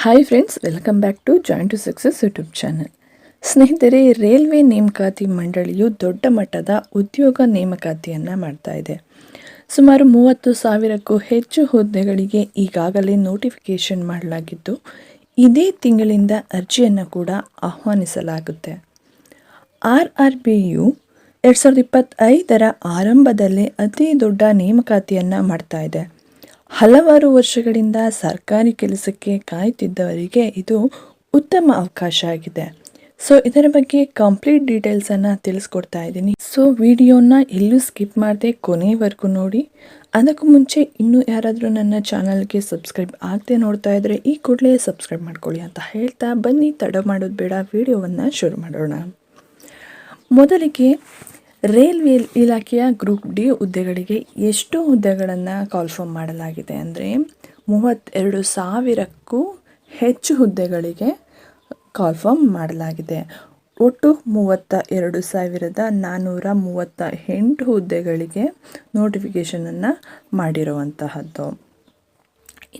Hi friends, welcome back to join to success YouTube channel. ಸ್ನೇಹಿತರೆ, railway ನೇಮಕಾತಿ ಮಂಡಳಿಯು ದೊಡ್ಡ ಮಟ್ಟದ ಉದ್ಯೋಗ ನೇಮಕಾತಿಯನ್ನು ಮಾಡ್ತಾ ಇದೆ. ಸುಮಾರು 30,000ಕ್ಕೂ ಹೆಚ್ಚು ಹುದ್ದೆಗಳಿಗೆ ಈಗಾಗಲೇ ನೋಟಿಫಿಕೇಷನ್ ಮಾಡಲಾಗಿದ್ದು, ಇದೇ ತಿಂಗಳಿಂದ ಅರ್ಜಿಯನ್ನು ಕೂಡ ಆಹ್ವಾನಿಸಲಾಗುತ್ತೆ. RRBಯು 2025ರ ಆರಂಭದಲ್ಲೇ ಅತಿ ದೊಡ್ಡ ನೇಮಕಾತಿಯನ್ನು ಮಾಡ್ತಾ ಇದೆ. ಹಲವಾರು ವರ್ಷಗಳಿಂದ ಸರ್ಕಾರಿ ಕೆಲಸಕ್ಕೆ ಕಾಯ್ತಿದ್ದವರಿಗೆ ಇದು ಉತ್ತಮ ಅವಕಾಶ ಆಗಿದೆ. ಸೊ ಇದರ ಬಗ್ಗೆ ಕಂಪ್ಲೀಟ್ ಡೀಟೇಲ್ಸನ್ನು ತಿಳಿಸ್ಕೊಡ್ತಾ ಇದ್ದೀನಿ. ಸೊ ವಿಡಿಯೋನ ಎಲ್ಲೂ ಸ್ಕಿಪ್ ಮಾಡದೆ ಕೊನೆವರೆಗೂ ನೋಡಿ. ಅದಕ್ಕೂ ಮುಂಚೆ ಇನ್ನೂ ಯಾರಾದರೂ ನನ್ನ ಚಾನಲ್ಗೆ ಸಬ್ಸ್ಕ್ರೈಬ್ ಆಗದೆ ನೋಡ್ತಾ ಇದ್ದರೆ ಈ ಕೂಡಲೇ ಸಬ್ಸ್ಕ್ರೈಬ್ ಮಾಡ್ಕೊಳ್ಳಿ ಅಂತ ಹೇಳ್ತಾ ಬನ್ನಿ, ತಡ ಮಾಡೋದು ಬೇಡ, ವಿಡಿಯೋವನ್ನು ಶುರು ಮಾಡೋಣ. ಮೊದಲಿಗೆ ರೈಲ್ವೆ ಇಲಾಖೆಯ ಗ್ರೂಪ್ ಡಿ ಹುದ್ದೆಗಳಿಗೆ ಎಷ್ಟು ಹುದ್ದೆಗಳನ್ನು ಕಾಲ್ಫರ್ಮ್ ಮಾಡಲಾಗಿದೆ ಅಂದರೆ 32,000ಕ್ಕೂ ಹೆಚ್ಚು ಹುದ್ದೆಗಳಿಗೆ ಕಾಲ್ಫರ್ಮ್ ಮಾಡಲಾಗಿದೆ. ಒಟ್ಟು 32,438 ಹುದ್ದೆಗಳಿಗೆ ನೋಟಿಫಿಕೇಷನನ್ನು ಮಾಡಿರುವಂತಹದ್ದು.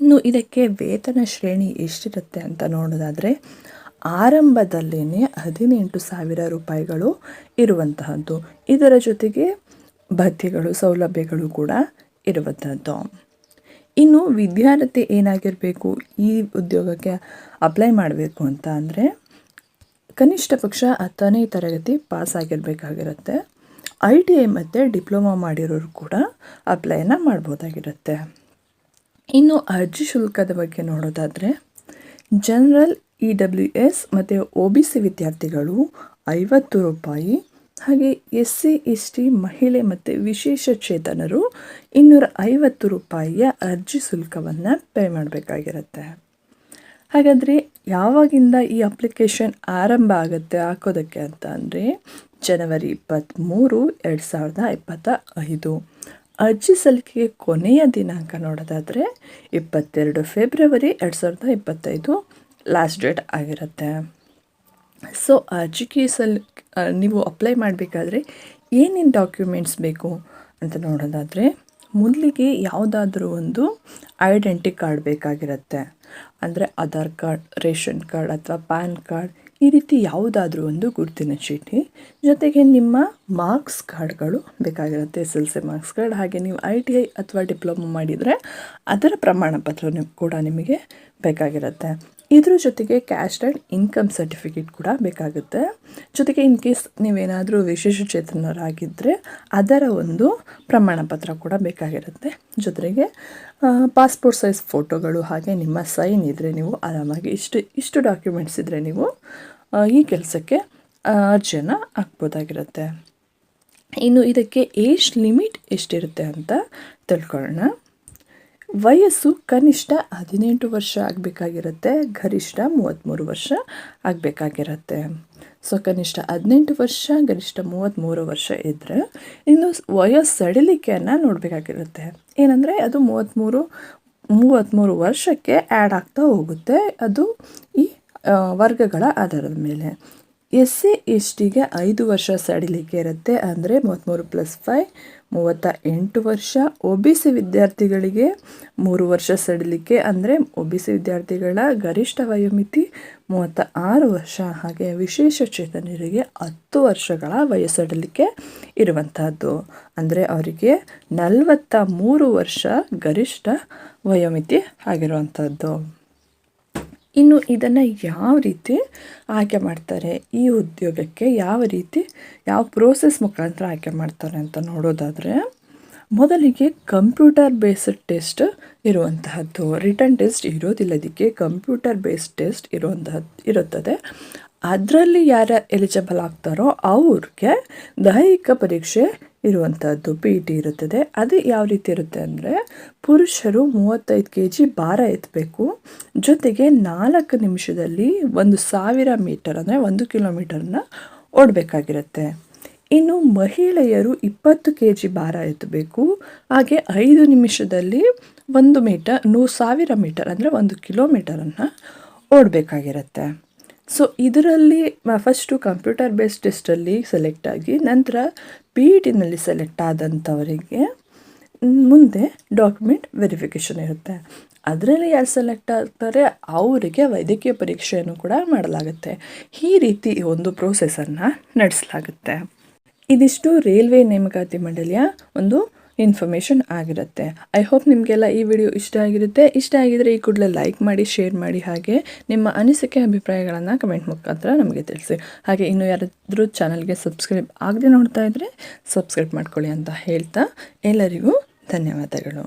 ಇನ್ನು ಇದಕ್ಕೆ ವೇತನ ಶ್ರೇಣಿ ಎಷ್ಟಿರುತ್ತೆ ಅಂತ ನೋಡೋದಾದರೆ ಆರಂಭದಲ್ಲೇ 18,000 ರೂಪಾಯಿಗಳು ಇರುವಂತಹದ್ದು. ಇದರ ಜೊತೆಗೆ ಭತ್ಯೆಗಳು, ಸೌಲಭ್ಯಗಳು ಕೂಡ ಇರುವಂಥದ್ದು. ಇನ್ನು ವಿದ್ಯಾರ್ಥಿ ಏನಾಗಿರಬೇಕು ಈ ಉದ್ಯೋಗಕ್ಕೆ ಅಪ್ಲೈ ಮಾಡಬೇಕು ಅಂತ ಅಂದರೆ ಕನಿಷ್ಠ ಪಕ್ಷ 10ನೇ ತರಗತಿ ಪಾಸ್ ಆಗಿರಬೇಕಾಗಿರುತ್ತೆ. ITI ಮತ್ತು ಡಿಪ್ಲೊಮಾ ಮಾಡಿರೋರು ಕೂಡ ಅಪ್ಲೈನ ಮಾಡ್ಬೋದಾಗಿರುತ್ತೆ. ಇನ್ನು ಅರ್ಜಿ ಶುಲ್ಕದ ಬಗ್ಗೆ ನೋಡೋದಾದರೆ ಜನರಲ್ EWS ಮತ್ತು OBC ವಿದ್ಯಾರ್ಥಿಗಳು 50 ರೂಪಾಯಿ, ಹಾಗೆ SC ST ಮಹಿಳೆ ಮತ್ತು ವಿಶೇಷ ಚೇತನರು 250 ರೂಪಾಯಿಯ ಅರ್ಜಿ ಶುಲ್ಕವನ್ನು ಪೇ ಮಾಡಬೇಕಾಗಿರುತ್ತೆ. ಹಾಗಾದರೆ ಯಾವಾಗಿಂದ ಈ ಅಪ್ಲಿಕೇಶನ್ ಆರಂಭ ಆಗುತ್ತೆ ಹಾಕೋದಕ್ಕೆ ಅಂತ ಅಂದರೆ ಜನವರಿ 23, 2025. ಅರ್ಜಿ ಸಲ್ಲಿಕೆಗೆ ಕೊನೆಯ ದಿನಾಂಕ ನೋಡೋದಾದರೆ 22 ಫೆಬ್ರವರಿ 2025 ಲಾಸ್ಟ್ ಡೇಟ್ ಆಗಿರುತ್ತೆ. ಸೊ ಅರ್ಜಿಗೆ ನೀವು ಅಪ್ಲೈ ಮಾಡಬೇಕಾದ್ರೆ ಏನೇನು ಡಾಕ್ಯುಮೆಂಟ್ಸ್ ಬೇಕು ಅಂತ ನೋಡೋದಾದರೆ ಮೊದಲಿಗೆ ಯಾವುದಾದ್ರೂ ಒಂದು ಐಡೆಂಟಿ ಕಾರ್ಡ್ ಬೇಕಾಗಿರುತ್ತೆ. ಅಂದರೆ ಆಧಾರ್ ಕಾರ್ಡ್, ರೇಷನ್ ಕಾರ್ಡ್ ಅಥವಾ ಪ್ಯಾನ್ ಕಾರ್ಡ್, ಈ ರೀತಿ ಯಾವುದಾದ್ರೂ ಒಂದು ಗುರುತಿನ ಚೀಟಿ, ಜೊತೆಗೆ ನಿಮ್ಮ ಮಾರ್ಕ್ಸ್ ಕಾರ್ಡ್ಗಳು ಬೇಕಾಗಿರುತ್ತೆ. SSLC ಮಾರ್ಕ್ಸ್ ಕಾರ್ಡ್, ಹಾಗೆ ನೀವು ITI ಅಥವಾ ಡಿಪ್ಲೊಮಾ ಮಾಡಿದರೆ ಅದರ ಪ್ರಮಾಣ ಪತ್ರ ಕೂಡ ನಿಮಗೆ ಬೇಕಾಗಿರುತ್ತೆ. ಇದ್ರ ಜೊತೆಗೆ ಕ್ಯಾಸ್ಟ್ ಆ್ಯಂಡ್ ಇನ್ಕಮ್ ಸರ್ಟಿಫಿಕೇಟ್ ಕೂಡ ಬೇಕಾಗುತ್ತೆ. ಜೊತೆಗೆ ಇನ್ ಕೇಸ್ ನೀವೇನಾದರೂ ವಿಶೇಷ ಚೇತನರಾಗಿದ್ದರೆ ಅದರ ಒಂದು ಪ್ರಮಾಣ ಪತ್ರ ಕೂಡ ಬೇಕಾಗಿರುತ್ತೆ. ಜೊತೆಗೆ ಪಾಸ್ಪೋರ್ಟ್ ಸೈಜ್ ಫೋಟೋಗಳು, ಹಾಗೆ ನಿಮ್ಮ ಸೈನ್ ಇದ್ದರೆ ನೀವು ಆರಾಮಾಗಿ ಇಷ್ಟು ಡಾಕ್ಯುಮೆಂಟ್ಸ್ ಇದ್ದರೆ ನೀವು ಈ ಕೆಲಸಕ್ಕೆ ಅರ್ಜಿಯನ್ನು ಹಾಕ್ಬೋದಾಗಿರುತ್ತೆ. ಇನ್ನು ಇದಕ್ಕೆ ಏಜ್ ಲಿಮಿಟ್ ಎಷ್ಟಿರುತ್ತೆ ಅಂತ ತಿಳ್ಕೊಳ್ಳೋಣ. ವಯಸ್ಸು ಕನಿಷ್ಠ 18 ವರ್ಷ ಆಗಬೇಕಾಗಿರುತ್ತೆ, ಗರಿಷ್ಠ 33 ವರ್ಷ ಆಗಬೇಕಾಗಿರುತ್ತೆ. ಸೊ ಕನಿಷ್ಠ 18 ವರ್ಷ, ಗರಿಷ್ಠ 33 ವರ್ಷ ಇದ್ದರೆ ಇನ್ನು ವಯಸ್ಸು ಸಡಿಲಿಕೆಯನ್ನು ನೋಡಬೇಕಾಗಿರುತ್ತೆ. ಏನಂದರೆ ಅದು 33 ವರ್ಷಕ್ಕೆ ಆ್ಯಡ್ ಆಗ್ತಾ ಹೋಗುತ್ತೆ, ಅದು ಈ ವರ್ಗಗಳ ಆಧಾರದ ಮೇಲೆ. SC STಗೆ 5 ವರ್ಷ ಸಡಿಲಿಕೆ ಇರುತ್ತೆ, ಅಂದರೆ 33 + 5 38 ವರ್ಷ. OBC ವಿದ್ಯಾರ್ಥಿಗಳಿಗೆ 3 ವರ್ಷ ಸಡಿಲಿಕೆ, ಅಂದರೆ OBC ವಿದ್ಯಾರ್ಥಿಗಳ ಗರಿಷ್ಠ ವಯೋಮಿತಿ 36 ವರ್ಷ. ಹಾಗೆ ವಿಶೇಷ ಚೇತನರಿಗೆ 10 ವರ್ಷಗಳ ವಯೋಸಡಿಲಿಕೆ ಇರುವಂತಹದ್ದು, ಅಂದರೆ ಅವರಿಗೆ 43 ವರ್ಷ ಗರಿಷ್ಠ ವಯೋಮಿತಿ ಆಗಿರುವಂಥದ್ದು. ಇನ್ನು ಇದನ್ನು ಯಾವ ರೀತಿ ಆಯ್ಕೆ ಮಾಡ್ತಾರೆ, ಈ ಉದ್ಯೋಗಕ್ಕೆ ಯಾವ ಪ್ರೋಸೆಸ್ ಮುಖಾಂತರ ಆಯ್ಕೆ ಮಾಡ್ತಾರೆ ಅಂತ ನೋಡೋದಾದರೆ ಮೊದಲಿಗೆ ಕಂಪ್ಯೂಟರ್ ಬೇಸ್ಡ್ ಟೆಸ್ಟ್ ಇರುವಂತಹದ್ದು. ರಿಟರ್ನ್ ಟೆಸ್ಟ್ ಇರೋದಿಲ್ಲ, ಇದಕ್ಕೆ ಕಂಪ್ಯೂಟರ್ ಬೇಸ್ಡ್ ಟೆಸ್ಟ್ ಇರುತ್ತದೆ. ಅದರಲ್ಲಿ ಯಾರು ಎಲಿಜಿಬಲ್ ಆಗ್ತಾರೋ ಅವ್ರಿಗೆ ದೈಹಿಕ ಪರೀಕ್ಷೆ ಇರುವಂಥದ್ದು, PT ಇರುತ್ತದೆ. ಅದು ಯಾವ ರೀತಿ ಇರುತ್ತೆ ಅಂದರೆ ಪುರುಷರು 35 kg ಭಾರ ಎತ್ತಬೇಕು, ಜೊತೆಗೆ 4 ನಿಮಿಷದಲ್ಲಿ 1,000 ಮೀಟರ್ ಅಂದರೆ 1 ಕಿಲೋಮೀಟರ್ನ ಓಡಬೇಕಾಗಿರುತ್ತೆ. ಇನ್ನು ಮಹಿಳೆಯರು 20 kg ಭಾರ ಎತ್ತಬೇಕು, ಹಾಗೆ 5 ನಿಮಿಷದಲ್ಲಿ 1,000 ಮೀಟರ್ ಅಂದರೆ 1 ಕಿಲೋಮೀಟರನ್ನು ಓಡಬೇಕಾಗಿರುತ್ತೆ. ಸೊ ಇದರಲ್ಲಿ ಫಸ್ಟು ಕಂಪ್ಯೂಟರ್ ಬೇಸ್ಡ್ ಟೆಸ್ಟಲ್ಲಿ ಸೆಲೆಕ್ಟ್ ಆಗಿ ನಂತರ PETನಲ್ಲಿ ಸೆಲೆಕ್ಟ್ ಆದಂಥವರಿಗೆ ಮುಂದೆ ಡಾಕ್ಯುಮೆಂಟ್ ವೆರಿಫಿಕೇಷನ್ ಇರುತ್ತೆ. ಅದರಲ್ಲಿ ಯಾರು ಸೆಲೆಕ್ಟ್ ಆಗ್ತಾರೆ ಅವರಿಗೆ ವೈದ್ಯಕೀಯ ಪರೀಕ್ಷೆಯನ್ನು ಕೂಡ ಮಾಡಲಾಗುತ್ತೆ. ಈ ರೀತಿ ಒಂದು ಪ್ರೋಸೆಸನ್ನು ನಡೆಸಲಾಗುತ್ತೆ. ಇದಿಷ್ಟು ರೈಲ್ವೆ ನೇಮಕಾತಿ ಮಂಡಳಿಯ ಒಂದು ಇನ್ಫಾರ್ಮೇಷನ್ ಆಗಿರುತ್ತೆ. ಐ ಹೋಪ್ ನಿಮಗೆಲ್ಲ ಈ ವಿಡಿಯೋ ಇಷ್ಟ ಆಗಿರುತ್ತೆ. ಇಷ್ಟ ಆಗಿದರೆ ಈ ಕೂಡಲೇ ಲೈಕ್ ಮಾಡಿ, ಶೇರ್ ಮಾಡಿ, ಹಾಗೆ ನಿಮ್ಮ ಅನಿಸಿಕೆ ಅಭಿಪ್ರಾಯಗಳನ್ನು ಕಮೆಂಟ್ ಮುಖಾಂತರ ನಮಗೆ ತಿಳಿಸಿ. ಹಾಗೆ ಇನ್ನೂ ಯಾರಾದರೂ ಚಾನಲ್ಗೆ ಸಬ್ಸ್ಕ್ರೈಬ್ ಆಗದೆ ನೋಡ್ತಾ ಇದ್ದರೆ ಸಬ್ಸ್ಕ್ರೈಬ್ ಮಾಡ್ಕೊಳ್ಳಿ ಅಂತ ಹೇಳ್ತಾ ಎಲ್ಲರಿಗೂ ಧನ್ಯವಾದಗಳು.